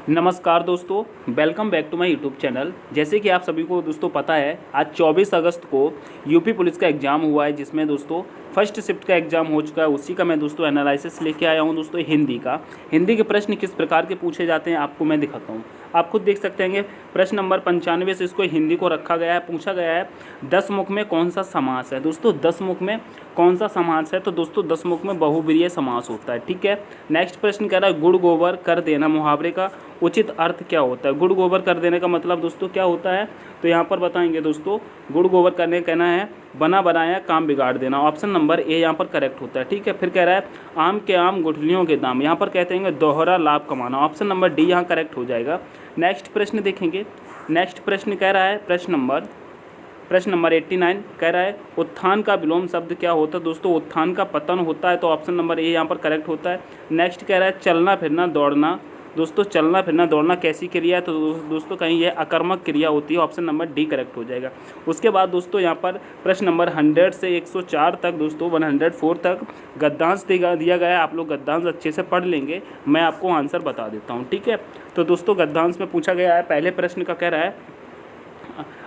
नमस्कार दोस्तों, welcome back to my YouTube channel. जैसे कि आप सभी को दोस्तों पता है, आज 24 अगस्त को यूपी पुलिस का एग्ज़ाम हुआ है, जिसमें दोस्तों फर्स्ट शिफ्ट का एग्ज़ाम हो चुका है। उसी का मैं दोस्तों एनालिसिस लेके आया हूं दोस्तों हिंदी का। हिंदी के प्रश्न किस प्रकार के पूछे जाते हैं आपको मैं दिखाता हूं। आप खुद देख सकते हैं, प्रश्न नंबर 95 से इसको हिंदी को रखा गया है। पूछा गया है 10 मुख में कौन सा समास है। दोस्तों 10 मुख में कौन सा समास है, तो दोस्तों 10 मुख में बहुब्रीहि समास होता है। ठीक है। नेक्स्ट प्रश्न कह रहा है गुड़ गोबर कर देना मुहावरे का उचित अर्थ क्या होता है। गुड़ गोबर कर देने का मतलब दोस्तों क्या होता है, तो यहाँ पर बताएंगे दोस्तों। गुड़ गोबर करने का कहना है बना बनाया काम बिगाड़ देना। ऑप्शन नंबर ए यहाँ पर करेक्ट होता है। ठीक है। फिर कह रहा है आम के आम गुठलियों के दाम, यहाँ पर कहते हैं दोहरा लाभ कमाना। ऑप्शन नंबर डी यहाँ करेक्ट हो जाएगा। नेक्स्ट प्रश्न देखेंगे। नेक्स्ट प्रश्न कह रहा है प्रश्न नंबर 89 कह रहा है उत्थान का विलोम शब्द क्या होता है। दोस्तों उत्थान का पतन होता है, तो ऑप्शन नंबर ए यहाँ पर करेक्ट होता है। नेक्स्ट कह रहा है चलना फिरना दौड़ना। दोस्तों चलना फिरना दौड़ना कैसी क्रिया है, तो दोस्तों कहीं यह अकर्मक क्रिया होती है। ऑप्शन नंबर डी करेक्ट हो जाएगा। उसके बाद दोस्तों यहाँ पर प्रश्न नंबर 100 से 104 तक दोस्तों 104 तक गद्यांश दिया गया है। आप लोग गद्यांश अच्छे से पढ़ लेंगे, मैं आपको आंसर बता देता हूँ। ठीक है। तो दोस्तों गद्यांश में पूछा गया है, पहले प्रश्न का कह रहा है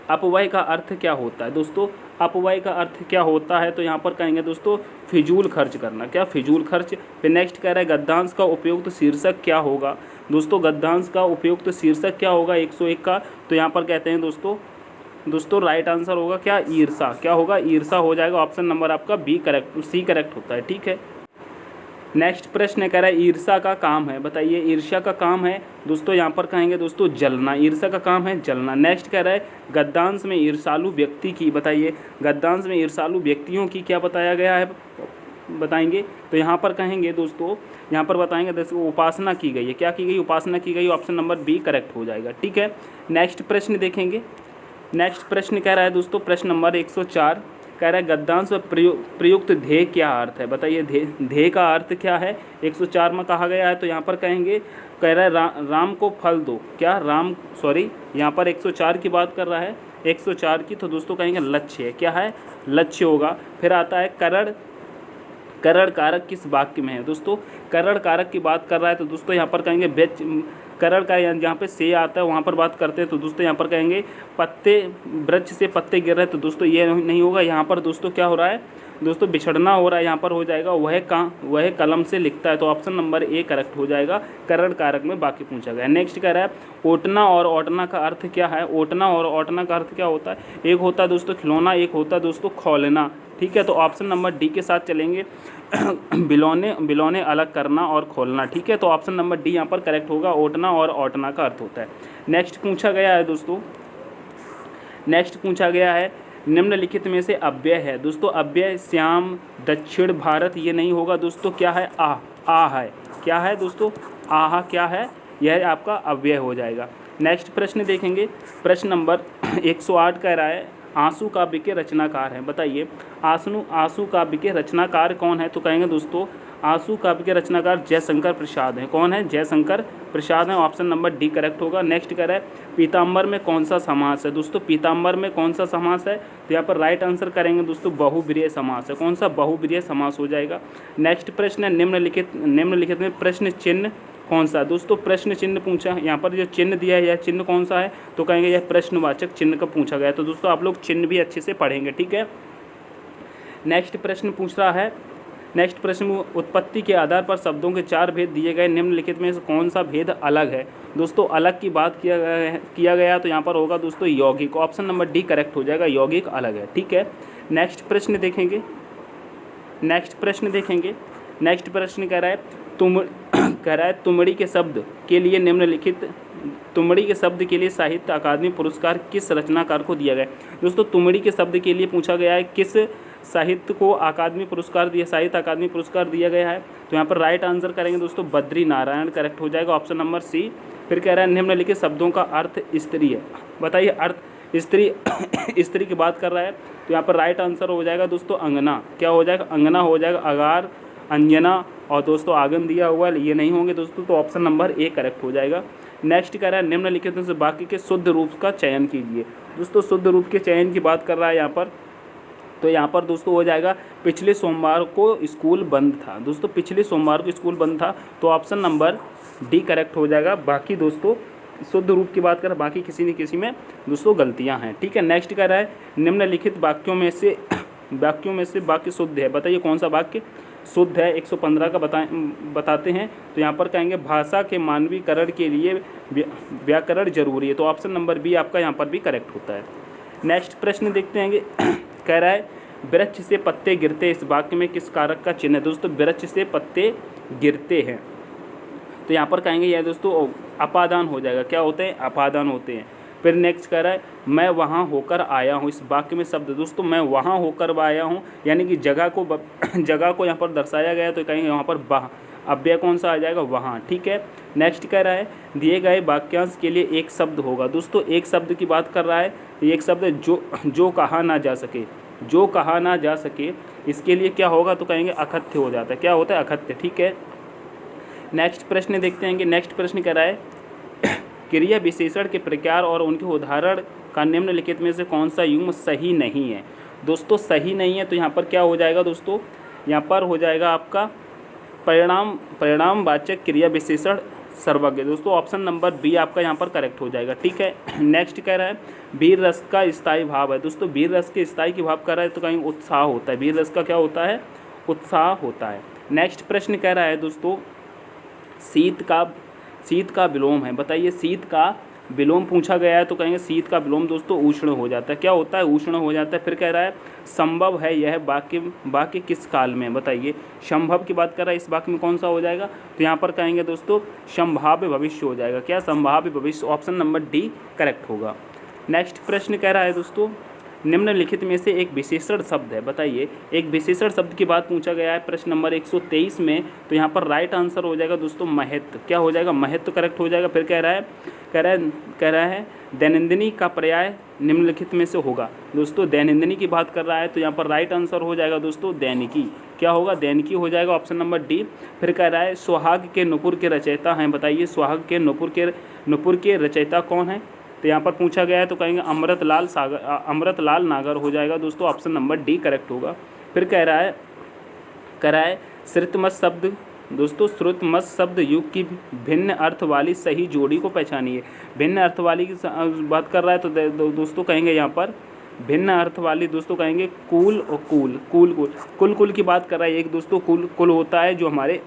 अपव्यय का अर्थ क्या होता है। दोस्तों अपव्यय का अर्थ क्या होता है, तो यहाँ पर कहेंगे दोस्तों फिजूल खर्च करना। क्या फिजूल खर्च। फिर नेक्स्ट कह रहा है गद्यांश का उपयुक्त शीर्षक क्या होगा। दोस्तों गद्यांश का उपयुक्त शीर्षक क्या होगा 101 का, तो यहाँ पर कहते हैं दोस्तों राइट आंसर होगा क्या ईर्षा। क्या होगा ईर्षा हो जाएगा। ऑप्शन नंबर आपका बी करेक्ट, सी करेक्ट होता है। ठीक है। नेक्स्ट प्रश्न कह रहा है ईर्ष्या का काम है, बताइए ईर्ष्या का काम है। दोस्तों यहाँ पर कहेंगे दोस्तों जलना। ईर्ष्या का काम है जलना। नेक्स्ट कह रहा है गद्यांश में ईर्ष्यालु व्यक्ति की, बताइए गद्यांश में ईर्ष्यालु व्यक्तियों की क्या बताया गया है, बताएंगे। तो यहाँ पर कहेंगे दोस्तों, यहाँ पर बताएंगे दोस्तों उपासना की गई है। क्या की गई, उपासना की गई। ऑप्शन नंबर बी करेक्ट हो जाएगा। ठीक है। नेक्स्ट प्रश्न देखेंगे। नेक्स्ट प्रश्न कह रहा है दोस्तों प्रश्न नंबर 104 कह रहा है गद्यांश में प्रयुक्त ध्येय क्या अर्थ है, बताइए ध्येय का अर्थ क्या है 104 में कहा गया है। तो यहाँ पर कहेंगे कह रहा है राम को फल दो। क्या यहाँ पर 104 की बात कर रहा है 104 की, तो दोस्तों कहेंगे लक्ष्य है। क्या है लक्ष्य होगा। फिर आता है करण कारक किस वाक्य में है। दोस्तों करण कारक की बात कर रहा है, तो दोस्तों यहाँ पर कहेंगे करण का जहाँ पे से आता है वहाँ पर बात करते हैं, तो दोस्तों यहाँ पर कहेंगे पत्ते वृक्ष से पत्ते गिर रहे हैं, तो दोस्तों ये नहीं होगा। यहाँ पर दोस्तों क्या हो रहा है, दोस्तों बिछड़ना हो रहा है। यहाँ पर हो जाएगा वह कलम से लिखता है, तो ऑप्शन नंबर ए करेक्ट हो जाएगा। करण कारक में बाकी पूछा गया है। नेक्स्ट कह रहा है ओटना और ओटना का अर्थ क्या है। ओटना और ओटना का अर्थ क्या होता है, एक होता है दोस्तों खिलौना, एक होता है दोस्तों खोलना। ठीक है। तो ऑप्शन नंबर डी के साथ चलेंगे बिलौने अलग करना और खोलना। ठीक है। तो ऑप्शन नंबर डी यहाँ पर करेक्ट होगा। ओटना और ओटना का अर्थ होता है। नेक्स्ट पूछा गया है दोस्तों, नेक्स्ट पूछा गया है निम्नलिखित में से अव्यय है। दोस्तों अव्यय श्याम दक्षिण भारत ये नहीं होगा। दोस्तों क्या है आ है। क्या है दोस्तों आहा क्या है, यह आपका अव्यय हो जाएगा। नेक्स्ट प्रश्न देखेंगे। प्रश्न नंबर 108 कह रहा है आंसू काव्य के रचनाकार हैं, बताइए आंसू काव्य के रचनाकार कौन है। तो कहेंगे दोस्तों आंसू काव्य के रचनाकार जयशंकर प्रसाद हैं। कौन है, जयशंकर प्रसाद हैं। ऑप्शन नंबर डी करेक्ट होगा। नेक्स्ट कह रहा है पीताम्बर में कौन सा समास है। दोस्तों पीताम्बर में कौन सा समास है, तो यहाँ पर राइट आंसर करेंगे दोस्तों बहुब्रीहि समास है। कौन सा बहुब्रीहि समास हो जाएगा। नेक्स्ट प्रश्न है निम्नलिखित में प्रश्न चिन्ह कौन सा। दोस्तों प्रश्न चिन्ह पूछा, यहाँ पर जो चिन्ह दिया है यह चिन्ह कौन सा है, तो कहेंगे यह प्रश्नवाचक चिन्ह का पूछा गया है। तो दोस्तों आप लोग चिन्ह भी अच्छे से पढ़ेंगे। ठीक है। नेक्स्ट प्रश्न पूछ रहा है, नेक्स्ट प्रश्न उत्पत्ति के आधार पर शब्दों के 4 भेद दिए गए, निम्नलिखित में से कौन सा भेद अलग है। दोस्तों अलग की बात किया गया तो यहाँ पर होगा दोस्तों यौगिक। ऑप्शन नंबर डी करेक्ट हो जाएगा, यौगिक अलग है। ठीक है। नेक्स्ट प्रश्न देखेंगे। नेक्स्ट प्रश्न कह रहा है तुमड़ी के शब्द के लिए निम्नलिखित तुमड़ी के शब्द के लिए साहित्य अकादमी पुरस्कार किस रचनाकार को दिया गया। दोस्तों तुमड़ी के शब्द के लिए पूछा गया है किस साहित्य को अकादमी पुरस्कार साहित्य अकादमी पुरस्कार दिया गया है। तो यहाँ पर राइट आंसर करेंगे दोस्तों बद्री नारायण करेक्ट हो जाएगा। Option number C. फिर कह रहा है निम्नलिखित शब्दों का अर्थ स्त्री है, बताइए अर्थ स्त्री की बात कर रहा है, तो यहाँ पर राइट आंसर हो जाएगा दोस्तों अंगना। क्या हो जाएगा, अंगना हो जाएगा। अगार अंजना और दोस्तों आगन दिया हुआ है, ये नहीं होंगे दोस्तों, तो ऑप्शन नंबर ए करेक्ट हो जाएगा। नेक्स्ट कह रहा है निम्नलिखित में से वाक्य के शुद्ध रूप का चयन कीजिए। दोस्तों शुद्ध रूप के चयन की बात कर रहा है यहाँ पर, तो यहाँ पर दोस्तों हो जाएगा पिछले सोमवार को स्कूल बंद था। दोस्तों पिछले सोमवार को स्कूल बंद था, तो ऑप्शन नंबर डी करेक्ट हो जाएगा। बाकी दोस्तों शुद्ध रूप की बात करें, बाकी किसी न किसी में दोस्तों गलतियां हैं, ठीक है। नेक्स्ट कह रहा है निम्नलिखित वाक्यों में से वाक्य शुद्ध है, बताइए कौन सा वाक्य शुद्ध है। 115 का बताते हैं। तो यहाँ पर कहेंगे भाषा के मानवीकरण के लिए व्याकरण जरूरी है, तो ऑप्शन नंबर बी आपका यहाँ पर भी करेक्ट होता है। नेक्स्ट प्रश्न देखते हैं। कह रहा है वृक्ष से पत्ते गिरते, इस वाक्य में किस कारक का चिन्ह है। दोस्तों वृक्ष से पत्ते गिरते हैं, तो यहाँ पर कहेंगे यह दोस्तों अपादान हो जाएगा। क्या होते हैं, अपादान होते हैं। फिर नेक्स्ट कह रहा है मैं वहाँ होकर आया हूँ, इस वाक्य में शब्द दोस्तों मैं वहाँ होकर आया हूँ, यानी कि जगह को यहाँ पर दर्शाया गया, तो कहेंगे यहाँ पर वहाँ, अव्यय कौन सा आ जाएगा, वहाँ, ठीक है। नेक्स्ट कह रहा है दिए गए वाक्यांश के लिए एक शब्द होगा। दोस्तों एक शब्द की बात कर रहा है, एक शब्द जो कहा ना जा सके, जो कहा ना जा सके, इसके लिए क्या होगा, तो कहेंगे अकथ्य हो जाता है। क्या होता है, अकथ्य, ठीक है। नेक्स्ट प्रश्न देखते हैं। नेक्स्ट प्रश्न कह रहा है क्रिया विशेषण के प्रकार और उनके उदाहरण का निम्नलिखित में से कौन सा युग्म सही नहीं है। दोस्तों सही नहीं है, तो यहाँ पर क्या हो जाएगा दोस्तों, यहाँ पर हो जाएगा आपका परिणामवाचक क्रिया विशेषण सर्वज्ञ। दोस्तों ऑप्शन नंबर बी आपका यहाँ पर करेक्ट हो जाएगा, ठीक है। नेक्स्ट कह रहा है वीर रस का स्थायी भाव है। दोस्तों वीर रस के स्थायी की भाव कर रहा है, तो कहीं उत्साह होता है, वीर रस का क्या होता है, उत्साह होता है। नेक्स्ट प्रश्न कह रहा है दोस्तों शीत का विलोम है, बताइए शीत का विलोम पूछा गया है, तो कहेंगे शीत का विलोम दोस्तों उष्ण हो जाता है। क्या होता है, उष्ण हो जाता है। फिर कह रहा है संभव है यह वाक्य किस काल में, बताइए संभव की बात कर रहा है, इस वाक्य में कौन सा हो जाएगा, तो यहाँ पर कहेंगे दोस्तों संभाव्य भविष्य हो जाएगा। क्या, संभाव्य भविष्य, ऑप्शन नंबर डी करेक्ट होगा। नेक्स्ट प्रश्न कह रहा है दोस्तों निम्नलिखित में से एक विशेषण शब्द है, बताइए एक विशेषण शब्द की बात पूछा गया है प्रश्न नंबर 123 में, तो यहाँ पर राइट आंसर हो जाएगा दोस्तों महत्व। क्या हो जाएगा, महत्व करेक्ट हो जाएगा। फिर कह रहा है दैनंदिनी का पर्याय निम्नलिखित में से होगा। दोस्तों दैनंदिनी की बात कर रहा है, तो यहाँ पर राइट आंसर हो जाएगा दोस्तों दैनिकी। क्या होगा, दैनिकी हो जाएगा, ऑप्शन नंबर डी। फिर कह रहा है सुहाग के नुपुर के रचयिता हैं, बताइए सुहाग के नुपुर के रचयिता कौन है, तो यहाँ पर पूछा गया है, तो कहेंगे अमृतलाल नागर हो जाएगा दोस्तों, ऑप्शन नंबर डी करेक्ट होगा। फिर कह रहा है श्रुतमत शब्द, दोस्तों श्रुतमत शब्द युग की भिन्न अर्थ वाली सही जोड़ी को पहचानिए। भिन्न अर्थ वाली की बात कर रहा है, तो दोस्तों कहेंगे यहाँ पर भिन्न अर्थ वाली, दोस्तों कहेंगे कुल और कुल की बात कर रहा है। एक दोस्तों कुल होता है जो हमारे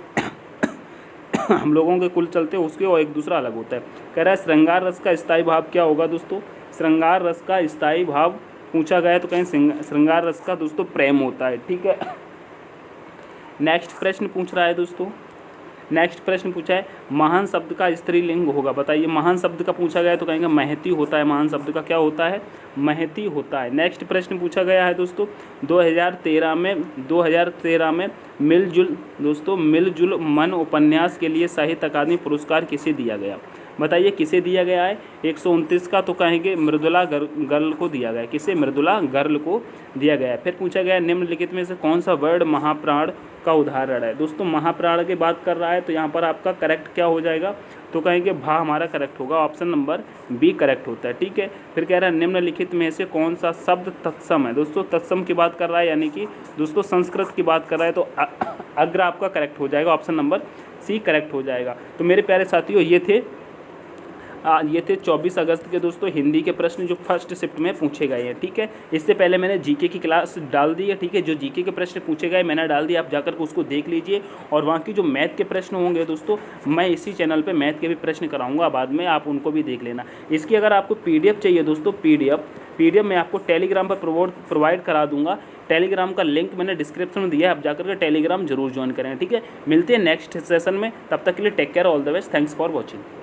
हम लोगों के कुल चलते हैं उसके, और एक दूसरा अलग होता है। कह रहा है श्रृंगार रस का स्थायी भाव क्या होगा। दोस्तों श्रृंगार रस का स्थायी भाव पूछा गया है, तो कहीं श्रृंगार रस का दोस्तों प्रेम होता है, ठीक है। नेक्स्ट प्रश्न पूछ रहा है दोस्तों, नेक्स्ट प्रश्न पूछा है महान शब्द का स्त्रीलिंग होगा, बताइए महान शब्द का पूछा गया है, तो कहेंगे महती होता है। महान शब्द का क्या होता है, महती होता है। नेक्स्ट प्रश्न पूछा गया है दोस्तों 2013 में मिलजुल मन उपन्यास के लिए साहित्य अकादमी पुरस्कार किसे दिया गया, बताइए किसे दिया गया है। 129 का, तो कहेंगे मृदुला गर्ल को दिया गया। किसे, मृदुला गर्ल को दिया गया। फिर पूछा गया निम्नलिखित में से कौन सा वर्ड महाप्राण का उदाहरण है। दोस्तों महाप्राण की बात कर रहा है, तो यहाँ पर आपका करेक्ट क्या हो जाएगा, तो कहेंगे भा हमारा करेक्ट होगा, ऑप्शन नंबर बी करेक्ट होता है, ठीक है। फिर कह रहा है निम्नलिखित में से कौन सा शब्द तत्सम है। दोस्तों तत्सम की बात कर रहा है, यानी कि दोस्तों संस्कृत की बात कर रहा है, तो अग्र आपका करेक्ट हो जाएगा, ऑप्शन नंबर सी करेक्ट हो जाएगा। तो मेरे प्यारे साथियों ये थे 24 अगस्त के दोस्तों हिंदी के प्रश्न जो फर्स्ट शिफ्ट में पूछे गए हैं, ठीक है। इससे पहले मैंने जीके की क्लास डाल दी है, ठीक है। जो जीके के प्रश्न पूछे गए मैंने डाल दिया, आप जाकर के उसको देख लीजिए। और वहाँ की जो मैथ के प्रश्न होंगे दोस्तों, मैं इसी चैनल पे मैथ के भी प्रश्न कराऊंगा बाद में, आप उनको भी देख लेना। इसकी अगर आपको PDF चाहिए दोस्तों, PDF मैं आपको टेलीग्राम पर प्रोवाइड करा दूंगा। टेलीग्राम का लिंक मैंने डिस्क्रिप्शन में दिया है, आप जाकर के टेलीग्राम जरूर ज्वाइन करें, ठीक है। मिलते हैं नेक्स्ट सेशन में, तब तक के लिए take care, all the best, thanks for watching.